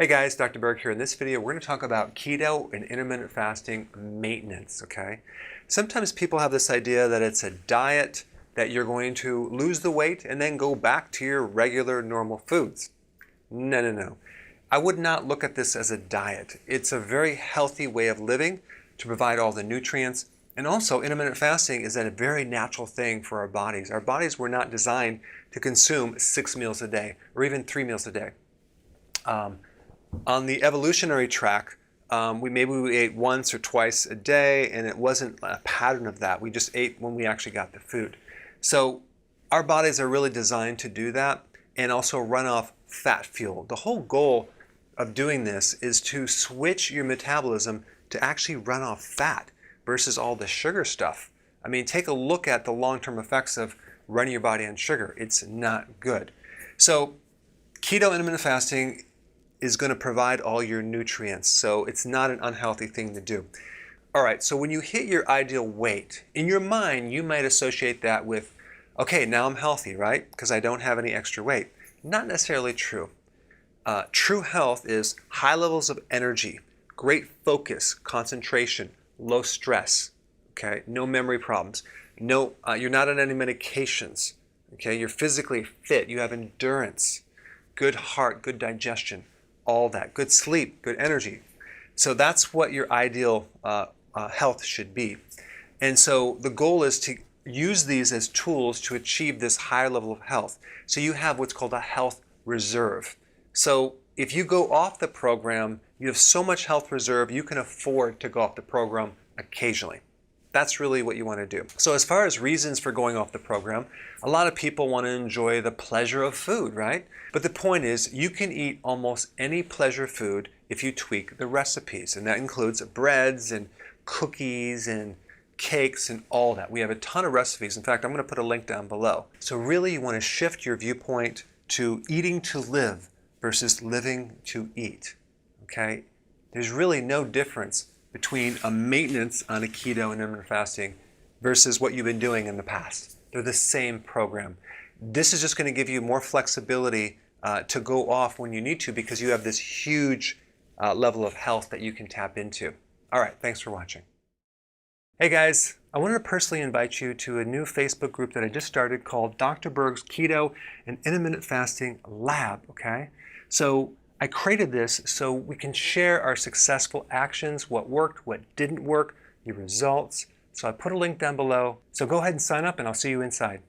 Hey guys, Dr. Berg here. In this video, we're going to talk about keto and intermittent fasting maintenance, okay? Sometimes people have this idea that it's a diet that you're going to lose the weight and then go back to your regular normal foods. No. I would not look at this as a diet. It's a very healthy way of living to provide all the nutrients. And also, intermittent fasting is a very natural thing for our bodies. Our bodies were not designed to consume 6 meals a day or even 3 meals a day. On the evolutionary track, we ate once or twice a day, and it wasn't a pattern of that. We just ate when we actually got the food. So our bodies are really designed to do that and also run off fat fuel. The whole goal of doing this is to switch your metabolism to actually run off fat versus all the sugar stuff. I mean, take a look at the long-term effects of running your body on sugar. It's not good. So keto intermittent fasting is going to provide all your nutrients, so it's not an unhealthy thing to do. All right, so when you hit your ideal weight, in your mind, you might associate that with, okay, now I'm healthy, right? Because I don't have any extra weight. Not necessarily true. True health is high levels of energy, great focus, concentration, low stress, okay? No memory problems. No, you're not on any medications, okay? You're physically fit, you have endurance, good heart, good digestion, all that, good sleep, good energy. So that's what your ideal health should be. And so the goal is to use these as tools to achieve this higher level of health. So you have what's called a health reserve. So if you go off the program, you have so much health reserve, you can afford to go off the program occasionally. That's really what you want to do. So as far as reasons for going off the program, a lot of people want to enjoy the pleasure of food, right? But the point is, you can eat almost any pleasure food if you tweak the recipes. And that includes breads and cookies and cakes and all that. We have a ton of recipes. In fact, I'm going to put a link down below. So really, you want to shift your viewpoint to eating to live versus living to eat, okay? There's really no difference between a maintenance on a keto and intermittent fasting versus what you've been doing in the past. They're the same program. This is just going to give you more flexibility to go off when you need to because you have this huge level of health that you can tap into. All right, thanks for watching. Hey guys, I wanted to personally invite you to a new Facebook group that I just started called Dr. Berg's Keto and Intermittent Fasting Lab, okay? So I created this so we can share our successful actions, what worked, what didn't work, the results. So I put a link down below. So go ahead and sign up and I'll see you inside.